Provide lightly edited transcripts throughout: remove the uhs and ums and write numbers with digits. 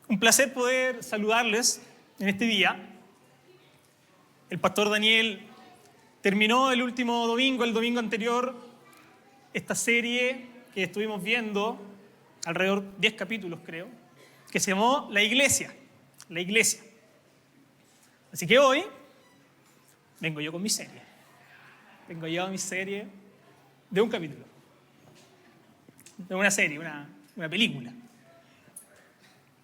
Un placer poder saludarles en este día. El pastor Daniel terminó el último domingo, el domingo anterior, esta serie que estuvimos viendo, alrededor de 10 capítulos creo, que se llamó La Iglesia. La Iglesia. Así que hoy vengo yo con mi serie. Vengo yo a mi serie de un capítulo. De una serie, una película.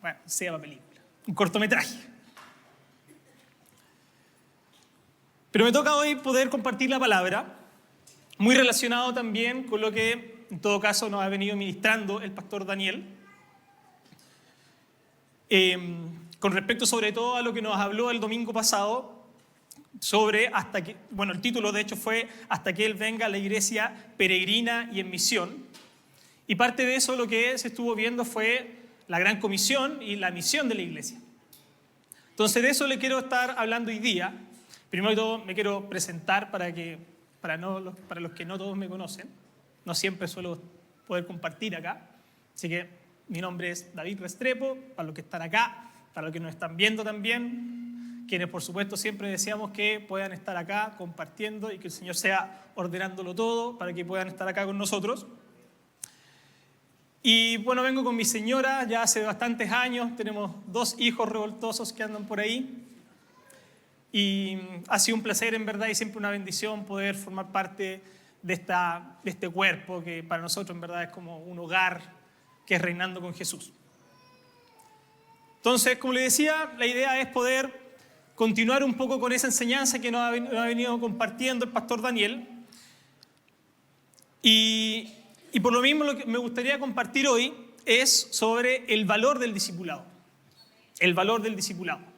Bueno, se llama película. Un cortometraje. Pero me toca hoy poder compartir la palabra, muy relacionado también con lo que en todo caso nos ha venido ministrando el pastor Daniel, con respecto sobre todo a lo que nos habló el domingo pasado, sobre hasta que, bueno, el título de hecho fue Hasta que Él venga a la iglesia peregrina y en misión. Y parte de eso lo que se estuvo viendo fue la gran comisión y la misión de la iglesia. Entonces de eso le quiero estar hablando hoy día. Primero de todo me quiero presentar para los que no todos me conocen. No siempre suelo poder compartir acá. Así que mi nombre es David Restrepo, para los que están acá, para los que nos están viendo también, quienes por supuesto siempre deseamos que puedan estar acá compartiendo y que el Señor sea ordenándolo todo para que puedan estar acá con nosotros. Y bueno, vengo con mi señora ya hace bastantes años, tenemos 2 hijos revoltosos que andan por ahí. Y ha sido un placer en verdad y siempre una bendición poder formar parte de este cuerpo que para nosotros en verdad es como un hogar que es reinando con Jesús. Entonces, como les decía, la idea es poder continuar un poco con esa enseñanza que nos ha venido compartiendo el pastor Daniel. Y por lo mismo lo que me gustaría compartir hoy es sobre el valor del discipulado. El valor del discipulado.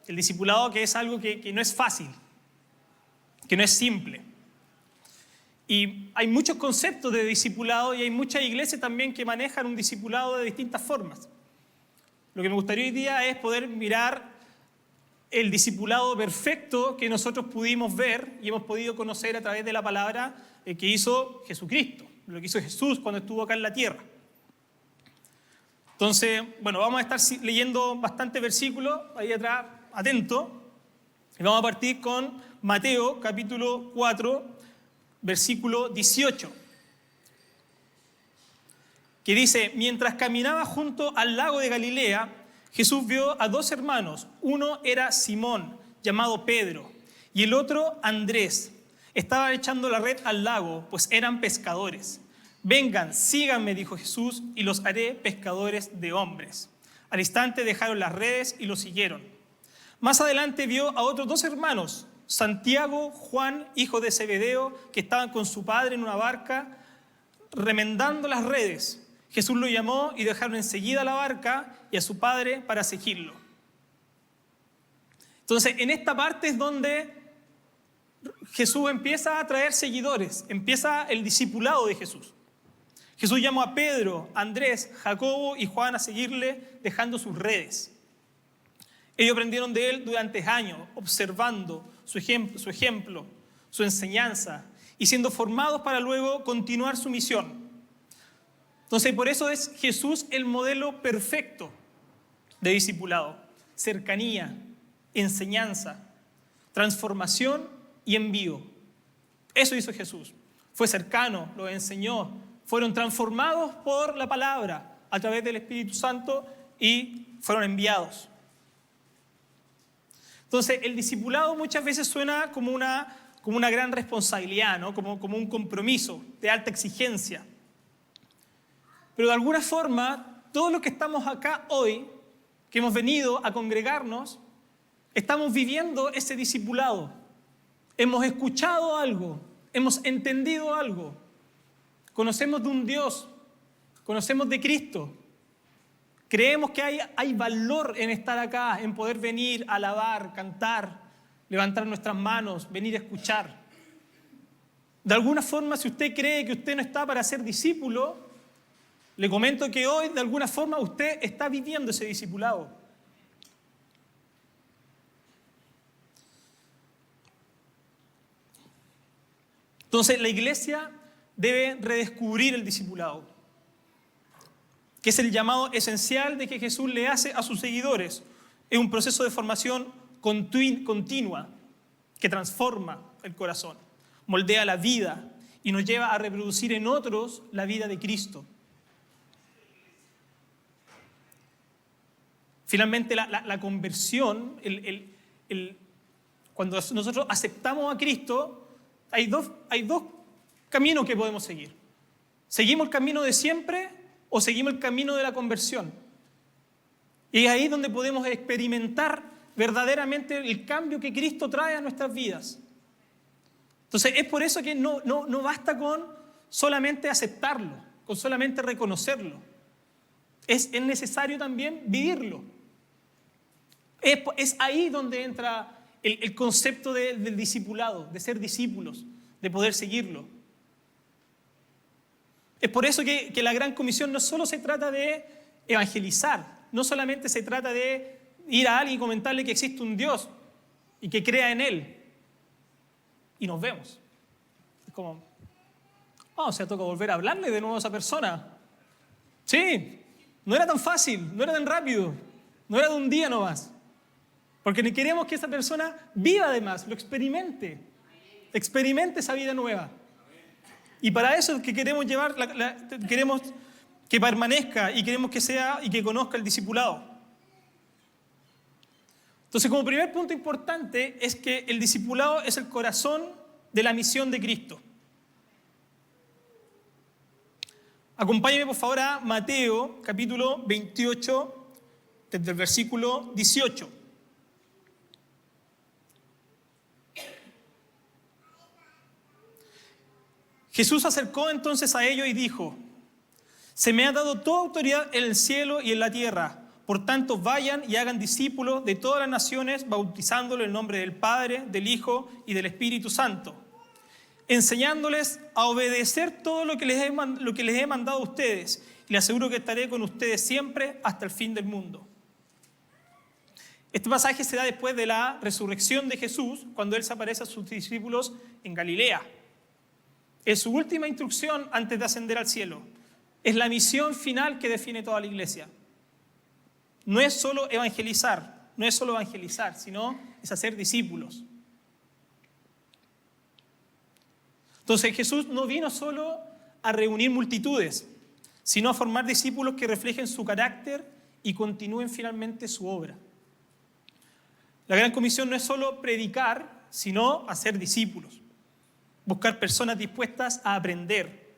El discipulado que es algo que no es fácil, que no es simple. Y hay muchos conceptos de discipulado y hay muchas iglesias también que manejan un discipulado de distintas formas. Lo que me gustaría hoy día es poder mirar el discipulado perfecto que nosotros pudimos ver y hemos podido conocer a través de la palabra que hizo Jesucristo, lo que hizo Jesús cuando estuvo acá en la tierra. Entonces, bueno, vamos a estar leyendo bastantes versículos ahí atrás, atento, y vamos a partir con Mateo capítulo 4, versículo 18, que dice: mientras caminaba junto al lago de Galilea, Jesús vio a 2 hermanos. Uno era Simón, llamado Pedro, y el otro Andrés. Estaban echando la red al lago, pues eran pescadores. Vengan, síganme, dijo Jesús, y los haré pescadores de hombres. Al instante dejaron las redes y lo siguieron. Más adelante vio a otros 2 hermanos, Santiago, Juan, hijo de Zebedeo, que estaban con su padre en una barca remendando las redes. Jesús lo llamó y dejaron enseguida la barca y a su padre para seguirlo. Entonces, en esta parte es donde Jesús empieza a traer seguidores, empieza el discipulado de Jesús. Jesús llamó a Pedro, Andrés, Jacobo y Juan a seguirle dejando sus redes. Ellos aprendieron de él durante años, observando su ejemplo, su enseñanza y siendo formados para luego continuar su misión. Entonces, por eso es Jesús el modelo perfecto de discipulado. Cercanía, enseñanza, transformación y envío. Eso hizo Jesús. Fue cercano, lo enseñó. Fueron transformados por la palabra a través del Espíritu Santo y fueron enviados. Entonces, el discipulado muchas veces suena como una gran responsabilidad, ¿no? Como un compromiso de alta exigencia. Pero de alguna forma, todos los que estamos acá hoy, que hemos venido a congregarnos, estamos viviendo ese discipulado. Hemos escuchado algo, hemos entendido algo, conocemos de un Dios, conocemos de Cristo. Creemos que hay valor en estar acá, en poder venir, alabar, cantar, levantar nuestras manos, venir a escuchar. De alguna forma, si usted cree que usted no está para ser discípulo, le comento que hoy, de alguna forma, usted está viviendo ese discipulado. Entonces, la iglesia debe redescubrir el discipulado. que es el llamado esencial de que Jesús le hace a sus seguidores. Es un proceso de formación continua que transforma el corazón, moldea la vida y nos lleva a reproducir en otros la vida de Cristo. Finalmente, la conversión, cuando nosotros aceptamos a Cristo, hay dos caminos que podemos seguir. ¿Seguimos el camino de siempre o seguimos el camino de la conversión? Y es ahí donde podemos experimentar verdaderamente el cambio que Cristo trae a nuestras vidas. Entonces, es por eso que no basta con solamente aceptarlo, con solamente reconocerlo. Es necesario también vivirlo. Es ahí donde entra el concepto del discipulado, de ser discípulos, de poder seguirlo. Es por eso que la Gran Comisión no solo se trata de evangelizar, no solamente se trata de ir a alguien y comentarle que existe un Dios y que crea en Él. Y nos vemos. Es como, o sea, toca volver a hablarle de nuevo a esa persona. Sí, no era tan fácil, no era tan rápido, no era de un día nomás. Porque ni queremos que esa persona viva además, lo experimente esa vida nueva. Y para eso es que queremos llevar, queremos que permanezca y queremos que sea y que conozca el discipulado. Entonces, como primer punto importante es que el discipulado es el corazón de la misión de Cristo. Acompáñenme por favor a Mateo, capítulo 28, desde el versículo 18. Jesús se acercó entonces a ellos y dijo: se me ha dado toda autoridad en el cielo y en la tierra. Por tanto, vayan y hagan discípulos de todas las naciones, bautizándolos en el nombre del Padre, del Hijo y del Espíritu Santo, enseñándoles a obedecer todo lo que les he mandado a ustedes. Y les aseguro que estaré con ustedes siempre hasta el fin del mundo. Este pasaje se da después de la resurrección de Jesús, cuando Él se aparece a sus discípulos en Galilea. Es su última instrucción antes de ascender al cielo. Es la misión final que define toda la iglesia. No es solo evangelizar, sino es hacer discípulos. Entonces Jesús no vino solo a reunir multitudes, sino a formar discípulos que reflejen su carácter y continúen finalmente su obra. La Gran Comisión no es solo predicar, sino hacer discípulos. Buscar personas dispuestas a aprender.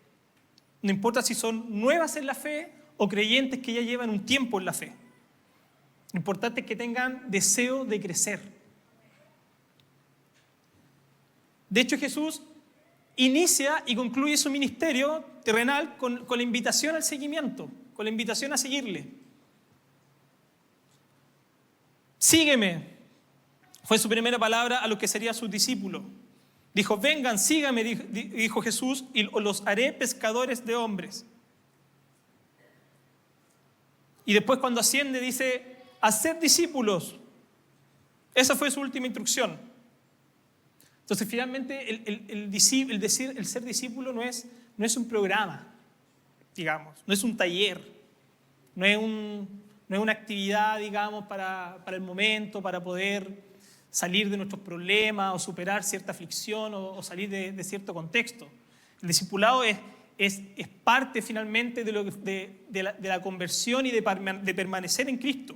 No importa si son nuevas en la fe o creyentes que ya llevan un tiempo en la fe. Lo importante es que tengan deseo de crecer. De hecho, Jesús inicia y concluye su ministerio terrenal con la invitación al seguimiento, con la invitación a seguirle. Sígueme, fue su primera palabra a los que serían sus discípulos. Dijo: vengan, síganme, dijo Jesús, y los haré pescadores de hombres. Y después, cuando asciende, dice: haced discípulos. Esa fue su última instrucción. Entonces, finalmente, el ser discípulo no es un programa, digamos, no es un taller, no es una actividad, digamos, para el momento, para poder salir de nuestros problemas o superar cierta aflicción o salir de cierto contexto. El discipulado es parte finalmente de la conversión y de permanecer en Cristo.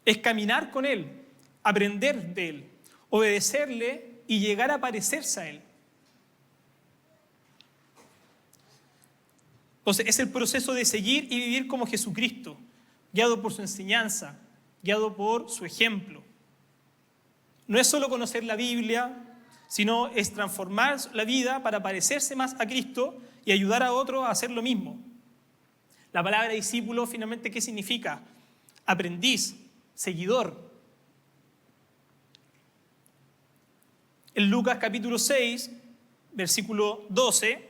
Es caminar con Él, aprender de Él, obedecerle y llegar a parecerse a Él. Entonces es el proceso de seguir y vivir como Jesucristo, guiado por su enseñanza, guiado por su ejemplo. No es solo conocer la Biblia, sino es transformar la vida para parecerse más a Cristo y ayudar a otros a hacer lo mismo. La palabra discípulo, finalmente, ¿qué significa? Aprendiz, seguidor. En Lucas capítulo 6, versículo 12,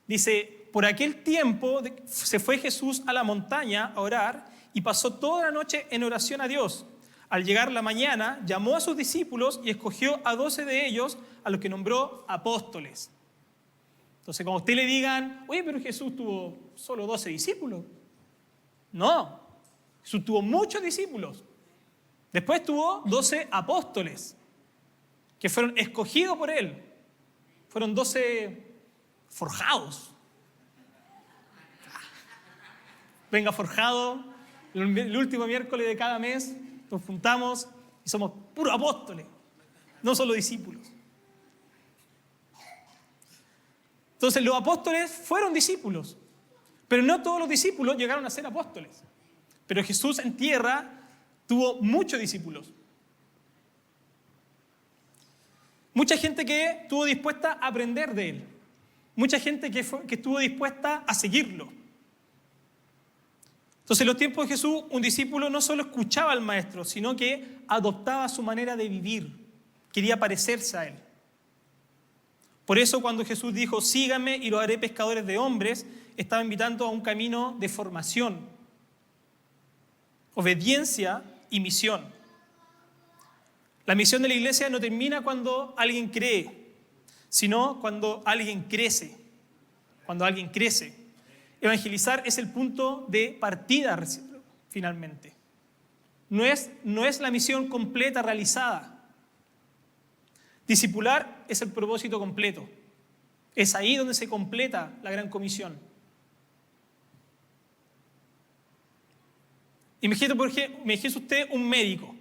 dice: por aquel tiempo se fue Jesús a la montaña a orar y pasó toda la noche en oración a Dios. Al llegar la mañana, llamó a sus discípulos y escogió a 12 de ellos, a los que nombró apóstoles. Entonces, cuando a usted le digan, oye, pero Jesús tuvo solo 12 discípulos. No, Jesús tuvo muchos discípulos. Después tuvo 12 apóstoles, que fueron escogidos por él. Fueron 12 forjados. Venga, forjado, el último miércoles de cada mes nos juntamos y somos puros apóstoles, no solo discípulos. Entonces los apóstoles fueron discípulos, pero no todos los discípulos llegaron a ser apóstoles. Pero Jesús en tierra tuvo muchos discípulos. Mucha gente que estuvo dispuesta a aprender de él. Mucha gente que estuvo dispuesta a seguirlo. Entonces, en los tiempos de Jesús, un discípulo no solo escuchaba al maestro, sino que adoptaba su manera de vivir. Quería parecerse a él. Por eso, cuando Jesús dijo, síganme y los haré pescadores de hombres, estaba invitando a un camino de formación, obediencia y misión. La misión de la iglesia no termina cuando alguien cree, sino cuando alguien crece. Cuando alguien crece. Evangelizar es el punto de partida, finalmente. No es la misión completa realizada. Discipular es el propósito completo. Es ahí donde se completa la gran comisión. Imagínese usted un médico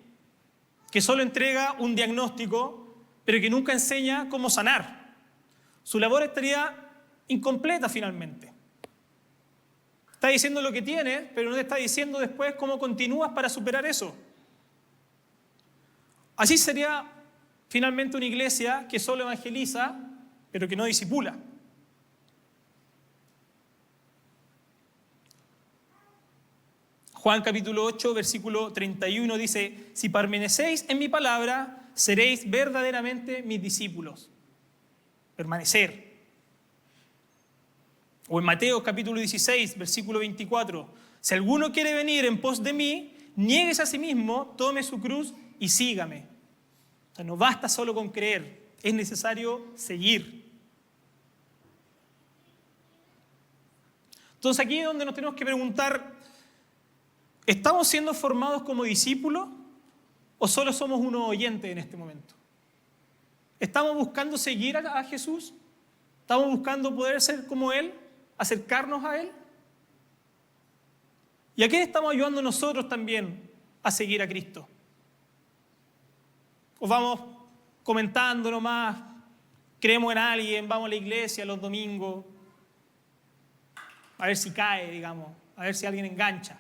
que solo entrega un diagnóstico, pero que nunca enseña cómo sanar. Su labor estaría incompleta finalmente. Está diciendo lo que tienes, pero no te está diciendo después cómo continúas para superar eso. Así sería finalmente una iglesia que solo evangeliza, pero que no discipula. Juan capítulo 8, versículo 31 dice, si permanecéis en mi palabra, seréis verdaderamente mis discípulos. Permanecer. O en Mateo capítulo 16, versículo 24, si alguno quiere venir en pos de mí, niéguese a sí mismo, tome su cruz y sígame. O sea, no basta solo con creer, es necesario seguir. Entonces aquí es donde nos tenemos que preguntar, ¿estamos siendo formados como discípulos o solo somos unos oyentes en este momento? ¿Estamos buscando seguir a Jesús? ¿Estamos buscando poder ser como Él? ¿Acercarnos a Él? ¿Y a quién estamos ayudando nosotros también a seguir a Cristo? ¿O vamos comentando nomás, creemos en alguien, vamos a la iglesia los domingos, a ver si cae, digamos, a ver si alguien engancha?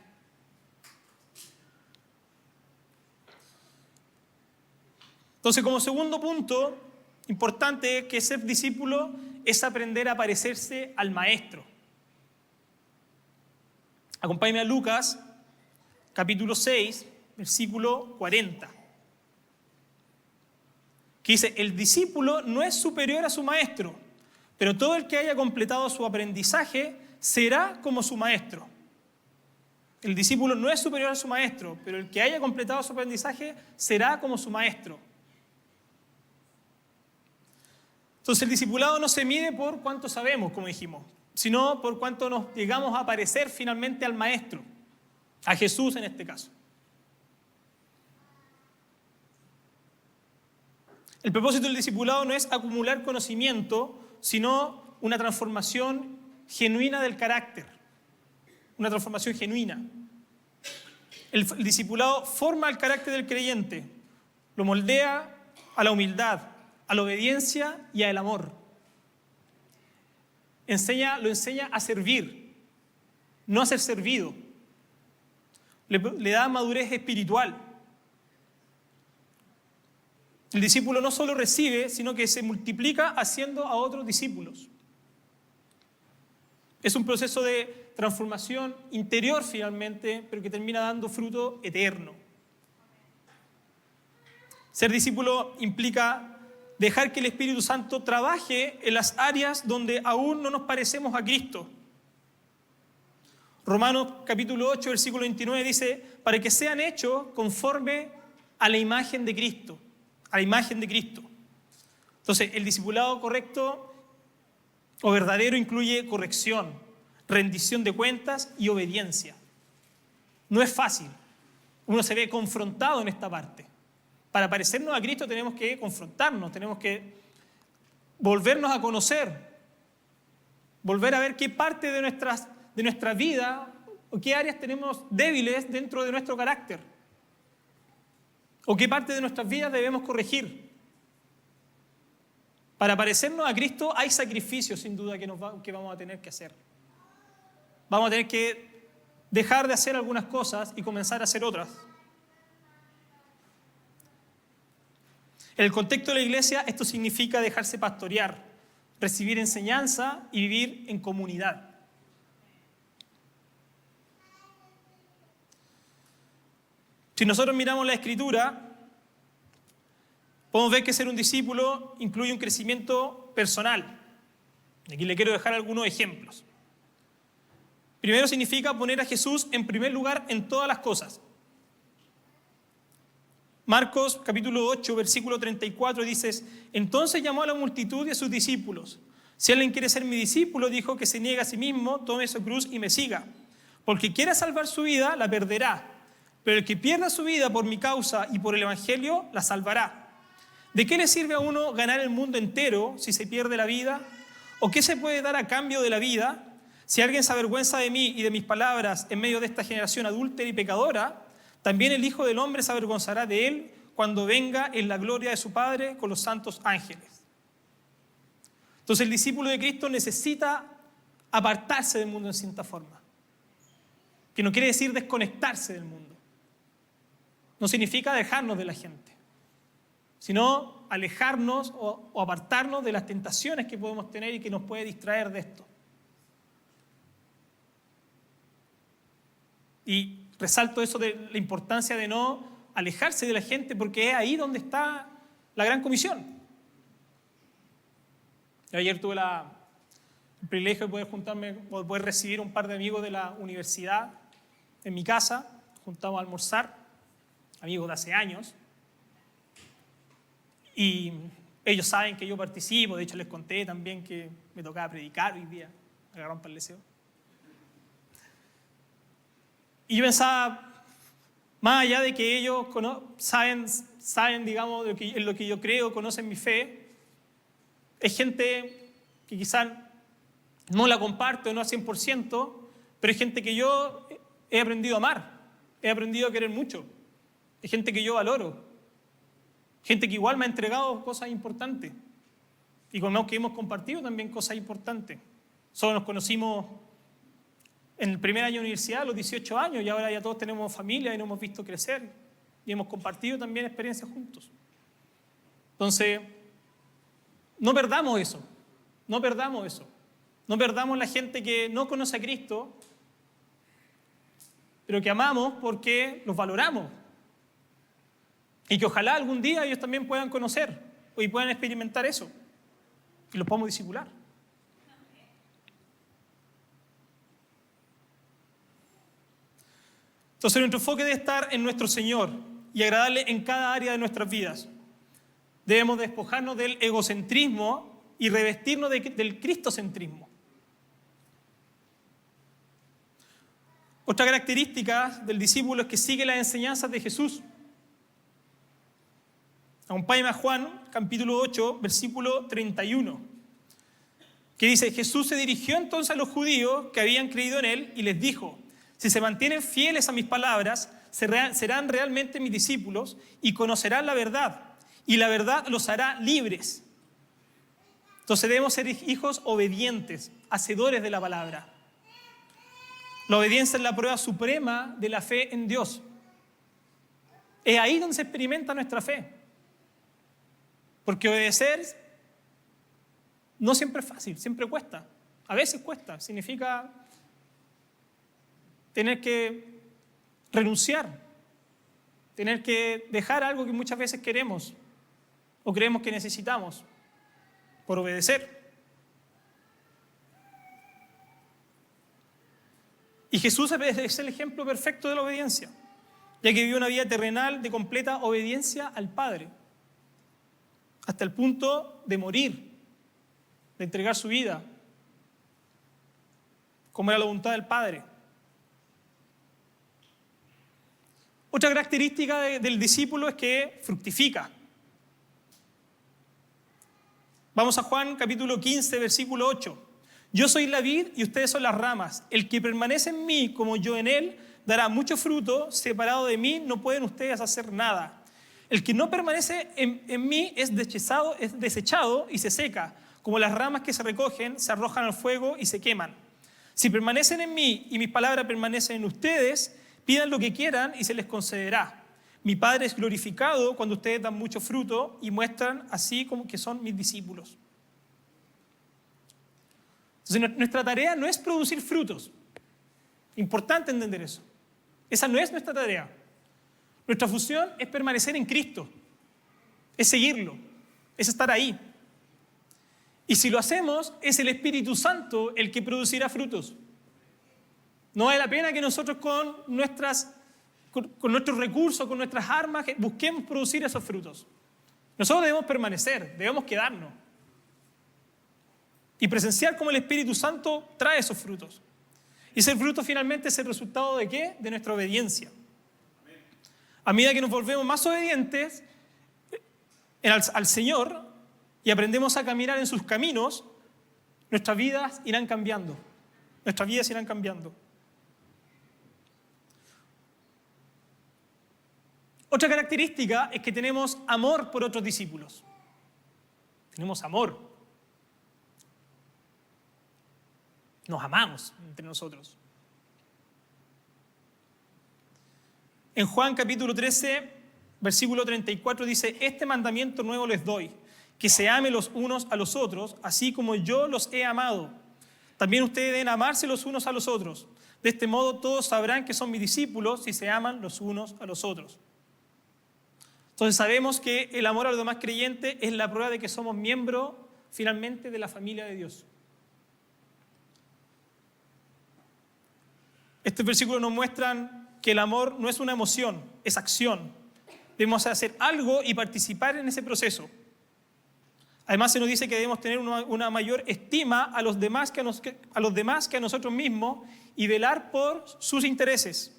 Entonces, como segundo punto importante es que ser discípulo es aprender a parecerse al maestro. Acompáñenme a Lucas, capítulo 6, versículo 40. Que dice, el discípulo no es superior a su maestro, pero todo el que haya completado su aprendizaje será como su maestro. El discípulo no es superior a su maestro, pero el que haya completado su aprendizaje será como su maestro. Entonces el discipulado no se mide por cuánto sabemos, como dijimos, sino por cuánto nos llegamos a parecer finalmente al Maestro, a Jesús en este caso. El propósito del discipulado no es acumular conocimiento, sino una transformación genuina del carácter, una transformación genuina. El discipulado forma el carácter del creyente, lo moldea a la humildad, a la obediencia y al amor. Lo enseña a servir, no a ser servido. Le da madurez espiritual. El discípulo no solo recibe, sino que se multiplica haciendo a otros discípulos. Es un proceso de transformación interior finalmente, pero que termina dando fruto eterno. Ser discípulo implica dejar que el Espíritu Santo trabaje en las áreas donde aún no nos parecemos a Cristo. Romanos capítulo 8, versículo 29 dice, para que sean hechos conforme a la imagen de Cristo, a la imagen de Cristo. Entonces, el discipulado correcto Lo verdadero incluye corrección, rendición de cuentas y obediencia. No es fácil. Uno se ve confrontado en esta parte. Para parecernos a Cristo tenemos que confrontarnos, tenemos que volvernos a conocer, volver a ver qué parte de nuestra vida o qué áreas tenemos débiles dentro de nuestro carácter o qué parte de nuestras vidas debemos corregir. Para parecernos a Cristo hay sacrificios sin duda que vamos a tener que hacer. Vamos a tener que dejar de hacer algunas cosas y comenzar a hacer otras. En el contexto de la iglesia, esto significa dejarse pastorear, recibir enseñanza y vivir en comunidad. Si nosotros miramos la Escritura, podemos ver que ser un discípulo incluye un crecimiento personal. Aquí le quiero dejar algunos ejemplos. Primero significa poner a Jesús en primer lugar en todas las cosas. Marcos capítulo 8, versículo 34 dice: entonces llamó a la multitud y a sus discípulos. Si alguien quiere ser mi discípulo, dijo, que se niegue a sí mismo, tome su cruz y me siga. Porque quiera salvar su vida, la perderá. Pero el que pierda su vida por mi causa y por el evangelio, la salvará. ¿De qué le sirve a uno ganar el mundo entero si se pierde la vida? ¿O qué se puede dar a cambio de la vida? Si alguien se avergüenza de mí y de mis palabras en medio de esta generación adúltera y pecadora, también el Hijo del Hombre se avergonzará de él cuando venga en la gloria de su Padre con los santos ángeles. Entonces el discípulo de Cristo necesita apartarse del mundo en cierta forma. Que no quiere decir desconectarse del mundo. No significa dejarnos de la gente, sino alejarnos o apartarnos de las tentaciones que podemos tener y que nos puede distraer de esto. Y resalto eso de la importancia de no alejarse de la gente, porque es ahí donde está la gran comisión. Yo ayer tuve el privilegio de poder juntarme, o poder recibir un par de amigos de la universidad en mi casa. Juntamos a almorzar, amigos de hace años. Y ellos saben que yo participo, de hecho les conté también que me tocaba predicar hoy día, me agarraron para el deseo. Y yo pensaba, más allá de que ellos saben, digamos, en lo que yo creo, conocen mi fe, es gente que quizás no la comparto, no al 100%, pero es gente que yo he aprendido a amar, he aprendido a querer mucho, es gente que yo valoro, gente que igual me ha entregado cosas importantes y con los que hemos compartido también cosas importantes. Solo nos conocimos en el primer año de universidad, a los 18 años, y ahora ya todos tenemos familia y nos hemos visto crecer y hemos compartido también experiencias juntos. Entonces, no perdamos eso, no perdamos eso. No perdamos la gente que no conoce a Cristo, pero que amamos porque los valoramos. Y que ojalá algún día ellos también puedan conocer y puedan experimentar eso. Y los podamos discipular. Entonces nuestro enfoque debe estar en nuestro Señor y agradarle en cada área de nuestras vidas. Debemos despojarnos del egocentrismo y revestirnos del cristocentrismo. Otra característica del discípulo es que sigue las enseñanzas de Jesús. Acompáñame a Juan, capítulo 8, versículo 31, que dice: Jesús se dirigió entonces a los judíos que habían creído en él y les dijo: si se mantienen fieles a mis palabras, serán realmente mis discípulos y conocerán la verdad, y la verdad los hará libres. Entonces debemos ser hijos obedientes, hacedores de la palabra. La obediencia es la prueba suprema de la fe en Dios. Es ahí donde se experimenta nuestra fe. Porque obedecer no siempre es fácil, siempre cuesta. A veces cuesta, significa tener que renunciar, tener que dejar algo que muchas veces queremos o creemos que necesitamos por obedecer. Y Jesús es el ejemplo perfecto de la obediencia, ya que vivió una vida terrenal de completa obediencia al Padre, hasta el punto de morir, de entregar su vida como era la voluntad del Padre. Otra característica del discípulo es que fructifica. Vamos a Juan capítulo 15, versículo 8. Yo soy la vid y ustedes son las ramas. El que permanece en mí como yo en él dará mucho fruto. Separado de mí no pueden ustedes hacer nada. El que no permanece en mí es desechado y se seca. Como las ramas que se recogen, se arrojan al fuego y se queman. Si permanecen en mí y mis palabras permanecen en ustedes, pidan lo que quieran y se les concederá. Mi Padre es glorificado cuando ustedes dan mucho fruto y muestran así como que son mis discípulos. Entonces, nuestra tarea no es producir frutos. Importante entender eso. Esa no es nuestra tarea. Nuestra función es permanecer en Cristo, es seguirlo, es estar ahí. Y si lo hacemos, es el Espíritu Santo el que producirá frutos. No vale la pena que nosotros con nuestros recursos, con nuestras armas, busquemos producir esos frutos. Nosotros debemos permanecer, debemos quedarnos. Y presenciar cómo el Espíritu Santo trae esos frutos. Y ese fruto finalmente es el resultado ¿de qué? De nuestra obediencia. A medida que nos volvemos más obedientes al Señor y aprendemos a caminar en sus caminos, nuestras vidas irán cambiando. Nuestras vidas irán cambiando. Otra característica es que tenemos amor por otros discípulos. Tenemos amor. Nos amamos entre nosotros. En Juan capítulo 13, versículo 34 dice: este mandamiento nuevo les doy, que se amen los unos a los otros, así como yo los he amado. También ustedes deben amarse los unos a los otros. De este modo todos sabrán que son mis discípulos si se aman los unos a los otros. Entonces sabemos que el amor a los demás creyentes es la prueba de que somos miembros finalmente de la familia de Dios. Estos versículos nos muestran que el amor no es una emoción, es acción. Debemos hacer algo y participar en ese proceso. Además se nos dice que debemos tener una mayor estima a los demás que a nosotros mismos y velar por sus intereses.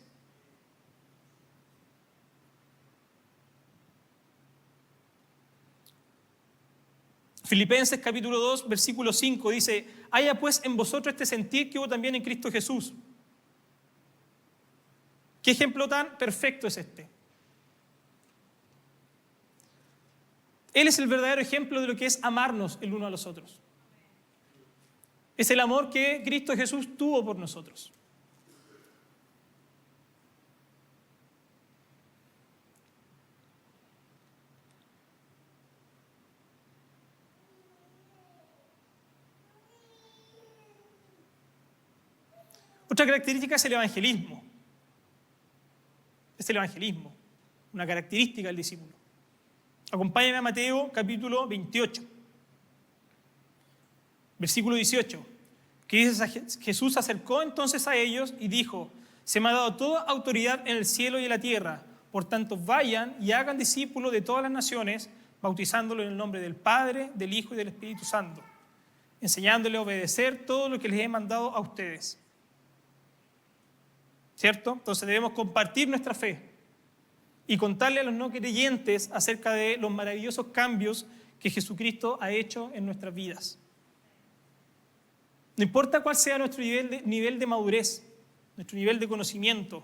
Filipenses capítulo 2, versículo 5 dice: haya pues en vosotros este sentir que hubo también en Cristo Jesús. ¿Qué ejemplo tan perfecto es este? Él es el verdadero ejemplo de lo que es amarnos el uno a los otros. Es el amor que Cristo Jesús tuvo por nosotros. Otra característica es el evangelismo. Es el evangelismo, una característica del discípulo. Acompáñame a Mateo capítulo 28, versículo 18, que dice: Jesús se acercó entonces a ellos y dijo: se me ha dado toda autoridad en el cielo y en la tierra, por tanto vayan y hagan discípulos de todas las naciones, bautizándolos en el nombre del Padre, del Hijo y del Espíritu Santo, enseñándoles a obedecer todo lo que les he mandado a ustedes. ¿Cierto? Entonces debemos compartir nuestra fe y contarle a los no creyentes acerca de los maravillosos cambios que Jesucristo ha hecho en nuestras vidas. No importa cuál sea nuestro nivel de madurez, nuestro nivel de conocimiento,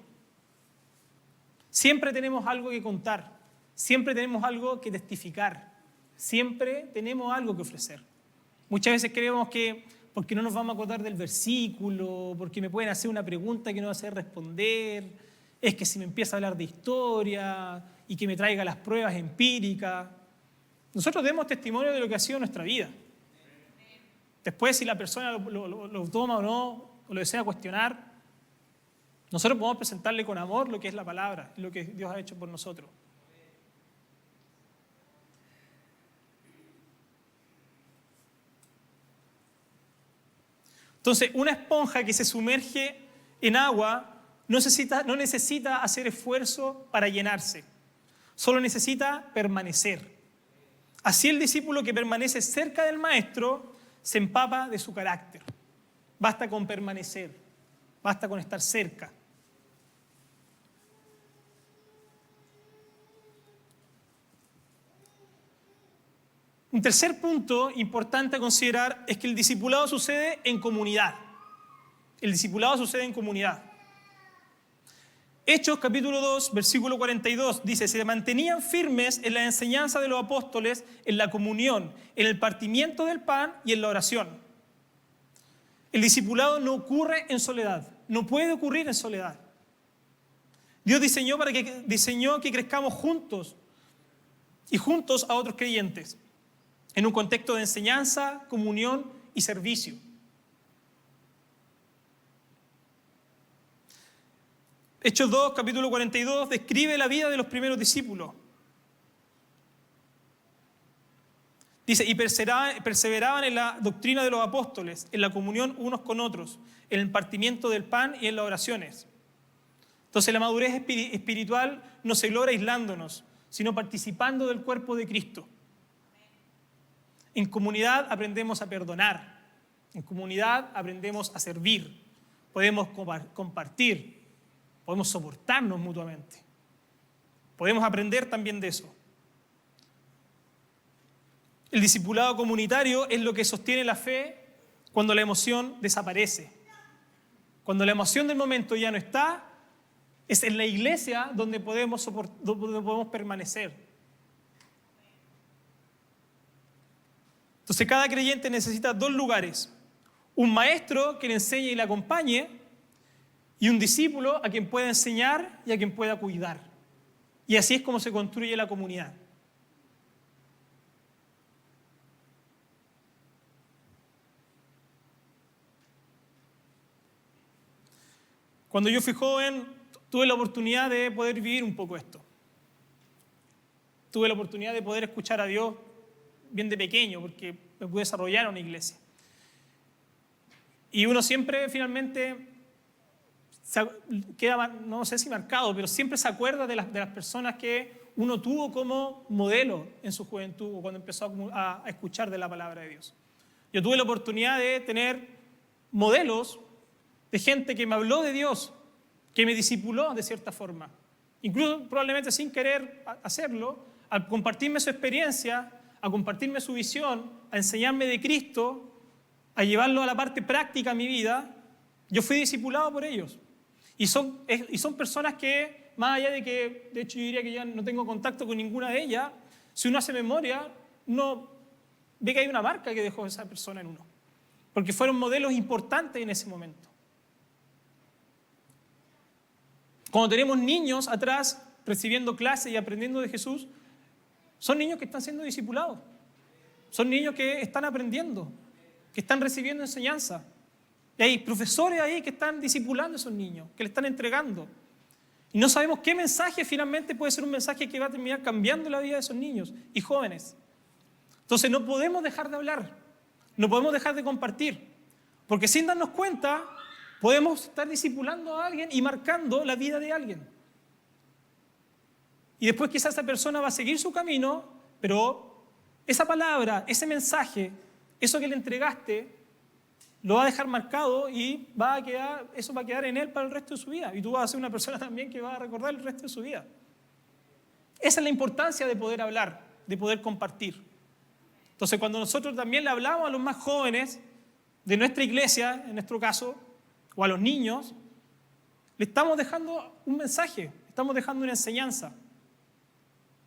siempre tenemos algo que contar, siempre tenemos algo que testificar, siempre tenemos algo que ofrecer. Muchas veces creemos que porque no nos vamos a acordar del versículo, porque me pueden hacer una pregunta que no va a hacer responder, es que si me empieza a hablar de historia y que me traiga las pruebas empíricas. Nosotros demos testimonio de lo que ha sido nuestra vida. Después, si la persona lo toma o no, o lo desea cuestionar, nosotros podemos presentarle con amor lo que es la palabra, lo que Dios ha hecho por nosotros. Entonces, una esponja que se sumerge en agua no necesita hacer esfuerzo para llenarse, solo necesita permanecer. Así el discípulo que permanece cerca del Maestro se empapa de su carácter. Basta con permanecer. basta con estar cerca. Un tercer punto importante a considerar es que el discipulado sucede en comunidad. El discipulado sucede en comunidad. Hechos capítulo 2, versículo 42 dice: se mantenían firmes en la enseñanza de los apóstoles, en la comunión, en el partimiento del pan y en la oración. El discipulado no ocurre en soledad, no puede ocurrir en soledad. Dios diseñó que crezcamos juntos y juntos a otros creyentes, en un contexto de enseñanza, comunión y servicio. Hechos 2, capítulo 42, describe la vida de los primeros discípulos. Dice: y perseveraban en la doctrina de los apóstoles, en la comunión unos con otros, en el partimiento del pan y en las oraciones. Entonces la madurez espiritual no se logra aislándonos, sino participando del cuerpo de Cristo. En comunidad aprendemos a perdonar, en comunidad aprendemos a servir, podemos compartir, podemos soportarnos mutuamente. Podemos aprender también de eso. El discipulado comunitario es lo que sostiene la fe cuando la emoción desaparece. Cuando la emoción del momento ya no está, es en la iglesia donde podemos permanecer. Entonces cada creyente necesita dos lugares: un maestro que le enseñe y le acompañe, y un discípulo a quien pueda enseñar y a quien pueda cuidar. Y así es como se construye la comunidad. Cuando yo fui joven, tuve la oportunidad de poder vivir un poco esto. Tuve la oportunidad de poder escuchar a Dios bien de pequeño, porque me pude desarrollar en una iglesia. Y uno siempre finalmente queda, no sé si marcado, pero siempre se acuerda de las personas que uno tuvo como modelo en su juventud o cuando empezó a escuchar de la palabra de Dios. Yo tuve la oportunidad de tener modelos de gente que me habló de Dios, que me discipuló de cierta forma. Incluso probablemente sin querer hacerlo, al compartirme su experiencia, a compartirme su visión, a enseñarme de Cristo, a llevarlo a la parte práctica de mi vida, yo fui discipulado por ellos. Y son personas que, más allá de que, de hecho yo diría que ya no tengo contacto con ninguna de ellas, si uno hace memoria, uno ve que hay una marca que dejó esa persona en uno. Porque fueron modelos importantes en ese momento. Cuando tenemos niños atrás recibiendo clases y aprendiendo de Jesús, son niños que están siendo discipulados. Son niños que están aprendiendo, que están recibiendo enseñanza. Y hay profesores ahí que están discipulando a esos niños, que le están entregando. Y no sabemos qué mensaje finalmente puede ser un mensaje que va a terminar cambiando la vida de esos niños y jóvenes. Entonces no podemos dejar de hablar, no podemos dejar de compartir, porque sin darnos cuenta podemos estar discipulando a alguien y marcando la vida de alguien. Y después quizás esa persona va a seguir su camino, pero esa palabra, ese mensaje, eso que le entregaste, lo va a dejar marcado y eso va a quedar en él para el resto de su vida. Y tú vas a ser una persona también que va a recordar el resto de su vida. Esa es la importancia de poder hablar, de poder compartir. Entonces, cuando nosotros también le hablamos a los más jóvenes de nuestra iglesia, en nuestro caso, o a los niños, le estamos dejando un mensaje, estamos dejando una enseñanza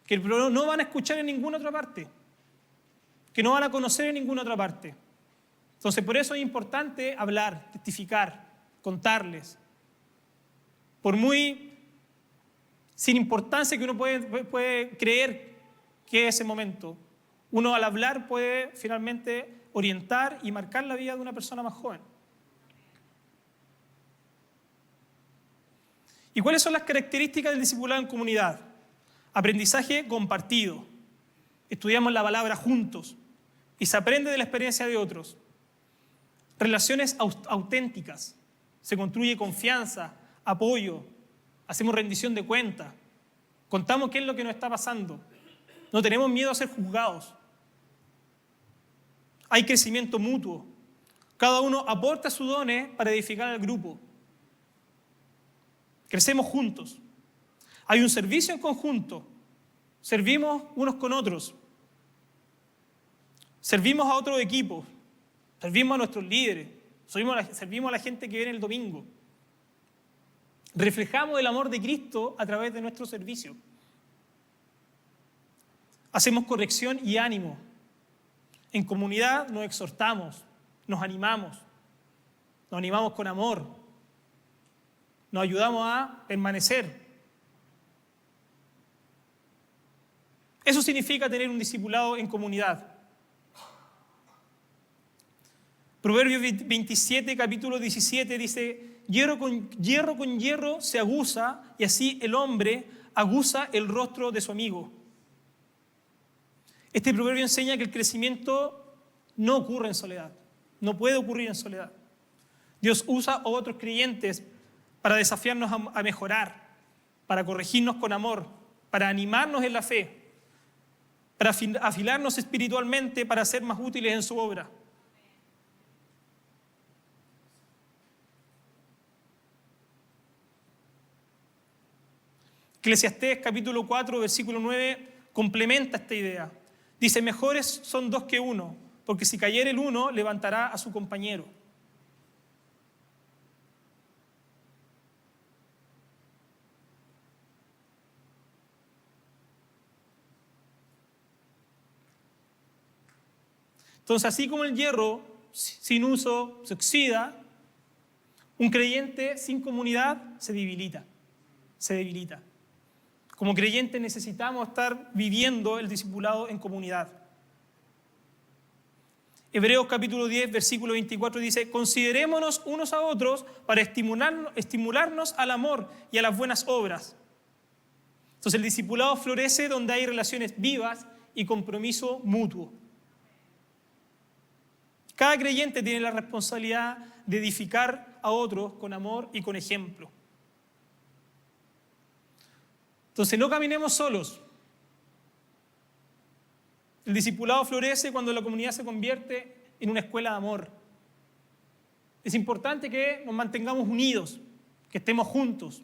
que no van a escuchar en ninguna otra parte, que no van a conocer en ninguna otra parte. Entonces, por eso es importante hablar, testificar, contarles. Por muy sin importancia que uno puede creer que es ese momento, uno al hablar puede finalmente orientar y marcar la vida de una persona más joven. ¿Y cuáles son las características del discipulado en comunidad? Aprendizaje compartido. Estudiamos la palabra juntos y se aprende de la experiencia de otros. Relaciones auténticas. Se construye confianza, apoyo, hacemos rendición de cuentas, contamos qué es lo que nos está pasando. No tenemos miedo a ser juzgados. Hay crecimiento mutuo. Cada uno aporta sus dones para edificar al grupo. Crecemos juntos. Hay un servicio en conjunto. Servimos unos con otros. Servimos a otros equipos. Servimos a nuestros líderes. Servimos a la gente que viene el domingo. Reflejamos el amor de Cristo a través de nuestro servicio. Hacemos corrección y ánimo. En comunidad nos exhortamos, nos animamos con amor, nos ayudamos a permanecer. Eso significa tener un discipulado en comunidad. Proverbios 27, capítulo 17 dice: hierro con hierro se aguza, y así el hombre aguza el rostro de su amigo. Este proverbio enseña que el crecimiento no ocurre en soledad, no puede ocurrir en soledad. Dios usa a otros creyentes para desafiarnos a mejorar, para corregirnos con amor, para animarnos en la fe, para afilarnos espiritualmente, para ser más útiles en su obra. Eclesiastés capítulo 4, versículo 9, complementa esta idea. Dice: mejores son dos que uno, porque si cayere el uno, levantará a su compañero. Entonces, así como el hierro sin uso se oxida, un creyente sin comunidad se debilita. Como creyentes necesitamos estar viviendo el discipulado en comunidad. Hebreos capítulo 10, versículo 24 dice: considerémonos unos a otros para estimularnos al amor y a las buenas obras. Entonces el discipulado florece donde hay relaciones vivas y compromiso mutuo. Cada creyente tiene la responsabilidad de edificar a otros con amor y con ejemplo. Entonces no caminemos solos. El discipulado florece cuando la comunidad se convierte en una escuela de amor. Es importante que nos mantengamos unidos, que estemos juntos.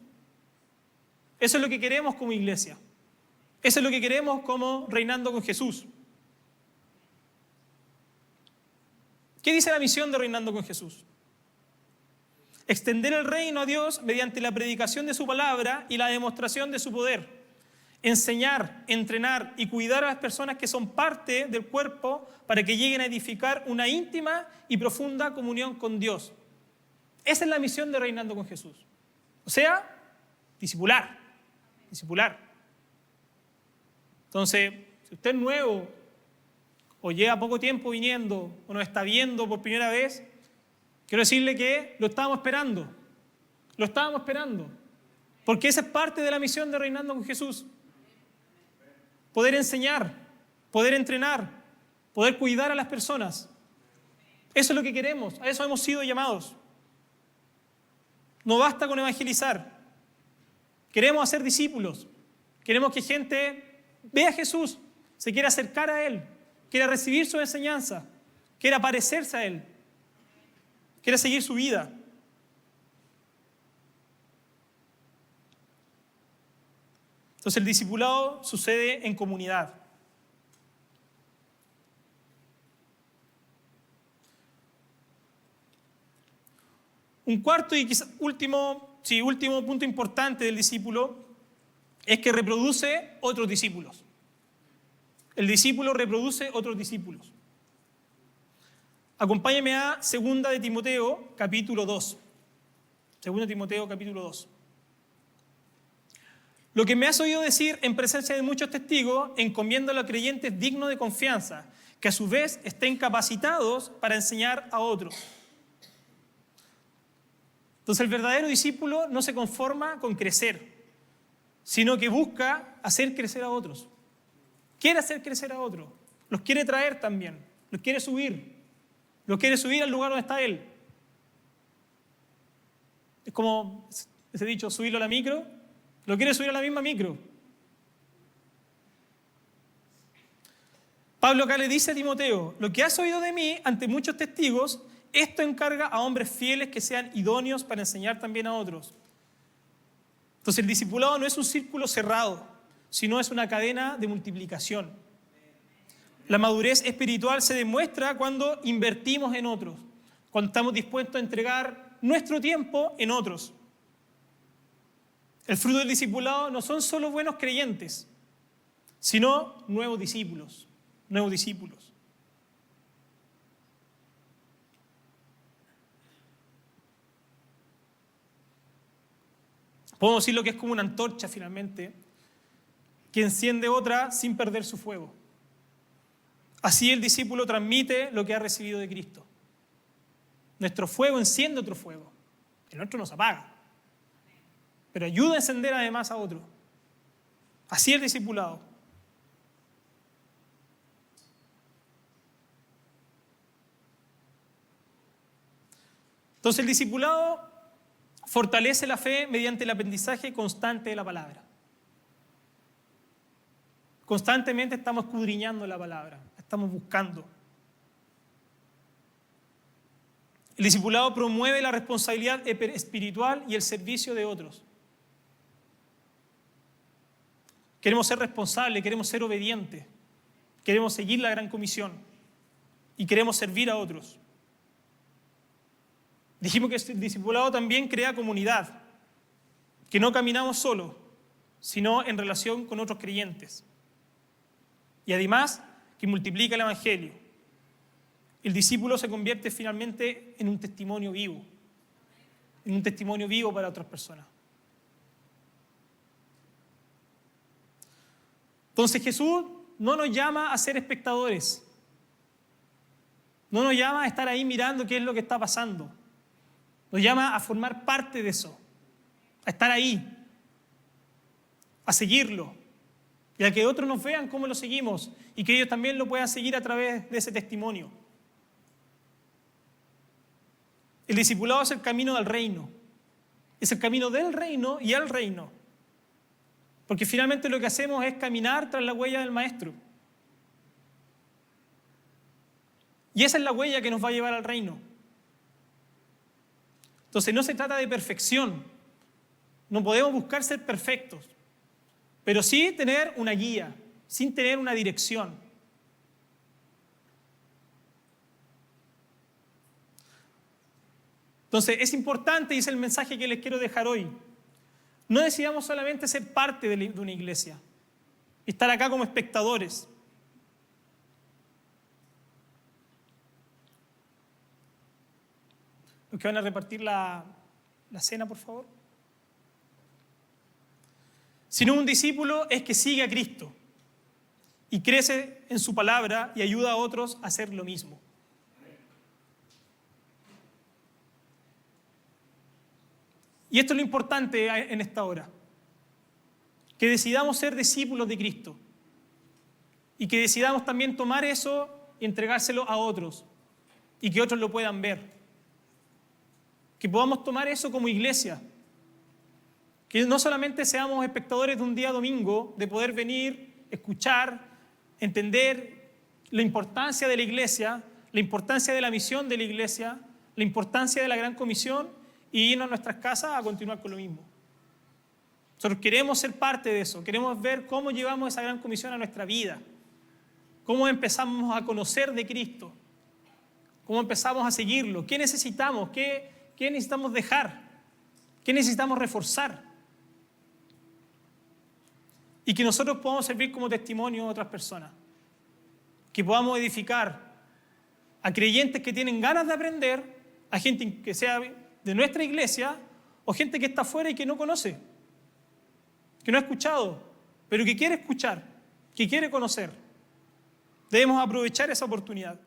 Eso es lo que queremos como iglesia. Eso es lo que queremos como Reinando con Jesús. ¿Qué dice la misión de Reinando con Jesús? Extender el reino a Dios mediante la predicación de su palabra y la demostración de su poder. Enseñar, entrenar y cuidar a las personas que son parte del cuerpo para que lleguen a edificar una íntima y profunda comunión con Dios. Esa es la misión de Reinando con Jesús. O sea, discipular. Entonces, si usted es nuevo o lleva poco tiempo viniendo o nos está viendo por primera vez, quiero decirle que lo estábamos esperando. Porque esa es parte de la misión de Reinando con Jesús. Poder enseñar, poder entrenar, poder cuidar a las personas. Eso es lo que queremos, a eso hemos sido llamados. No basta con evangelizar. Queremos hacer discípulos. Queremos que gente vea a Jesús, se quiera acercar a Él, quiera recibir su enseñanza, quiera parecerse a Él, quiera seguir su vida. Entonces el discipulado sucede en comunidad. Un cuarto y quizás último punto importante del discípulo es que reproduce otros discípulos. El discípulo reproduce otros discípulos. Acompáñame a 2 de Timoteo, capítulo 2. 2 Timoteo, capítulo 2. Lo que me has oído decir en presencia de muchos testigos, encomienda a los creyentes dignos de confianza, que a su vez estén capacitados para enseñar a otros. Entonces el verdadero discípulo no se conforma con crecer, sino que busca hacer crecer a otros. Quiere hacer crecer a otros. Los quiere traer también. Los quiere subir. Los quiere subir al lugar donde está Él. Es como ese dicho, subirlo a la micro. Lo quiere subir a la misma micro. Pablo acá le dice a Timoteo: lo que has oído de mí ante muchos testigos, esto encarga a hombres fieles que sean idóneos para enseñar también a otros. Entonces el discipulado no es un círculo cerrado, sino es una cadena de multiplicación. La madurez espiritual se demuestra cuando invertimos en otros, cuando estamos dispuestos a entregar nuestro tiempo en otros. El fruto del discipulado no son solo buenos creyentes, sino nuevos discípulos, nuevos discípulos. Podemos decir lo que es como una antorcha finalmente, que enciende otra sin perder su fuego. Así el discípulo transmite lo que ha recibido de Cristo. Nuestro fuego enciende otro fuego. El nuestro nos apaga, pero ayuda a encender además a otro. Así el discipulado. Entonces el discipulado fortalece la fe mediante el aprendizaje constante de la palabra. Constantemente estamos escudriñando la palabra, estamos buscando. El discipulado promueve la responsabilidad espiritual y el servicio de otros. Queremos ser responsables, queremos ser obedientes, queremos seguir la gran comisión y queremos servir a otros. Dijimos que el discipulado también crea comunidad, que no caminamos solos, sino en relación con otros creyentes. Y además, que multiplica el evangelio. El discípulo se convierte finalmente en un testimonio vivo para otras personas. Entonces Jesús no nos llama a ser espectadores, no nos llama a estar ahí mirando qué es lo que está pasando. Nos llama a formar parte de eso, a estar ahí, a seguirlo, y a que otros nos vean cómo lo seguimos y que ellos también lo puedan seguir a través de ese testimonio. El discipulado es el camino del reino, es el camino del reino y al reino, porque finalmente lo que hacemos es caminar tras la huella del Maestro. Y esa es la huella que nos va a llevar al reino. Entonces no se trata de perfección, no podemos buscar ser perfectos, pero sí tener una guía, sin tener una dirección. Entonces es importante, y es el mensaje que les quiero dejar hoy, no decidamos solamente ser parte de una iglesia, estar acá como espectadores. Los que van a repartir la cena, por favor. Sino un discípulo es que sigue a Cristo y crece en su palabra y ayuda a otros a hacer lo mismo. Y esto es lo importante en esta hora, que decidamos ser discípulos de Cristo y que decidamos también tomar eso y entregárselo a otros y que otros lo puedan ver. Que podamos tomar eso como iglesia. Que no solamente seamos espectadores de un día domingo, de poder venir, escuchar, entender la importancia de la iglesia, la importancia de la misión de la iglesia, la importancia de la gran comisión y irnos a nuestras casas a continuar con lo mismo. Nosotros queremos ser parte de eso, queremos ver cómo llevamos esa gran comisión a nuestra vida, cómo empezamos a conocer de Cristo, cómo empezamos a seguirlo, qué necesitamos, qué necesitamos dejar, qué necesitamos reforzar. Y que nosotros podamos servir como testimonio a otras personas. Que podamos edificar a creyentes que tienen ganas de aprender, a gente que sea de nuestra iglesia o gente que está afuera y que no conoce, que no ha escuchado, pero que quiere escuchar, que quiere conocer. Debemos aprovechar esa oportunidad.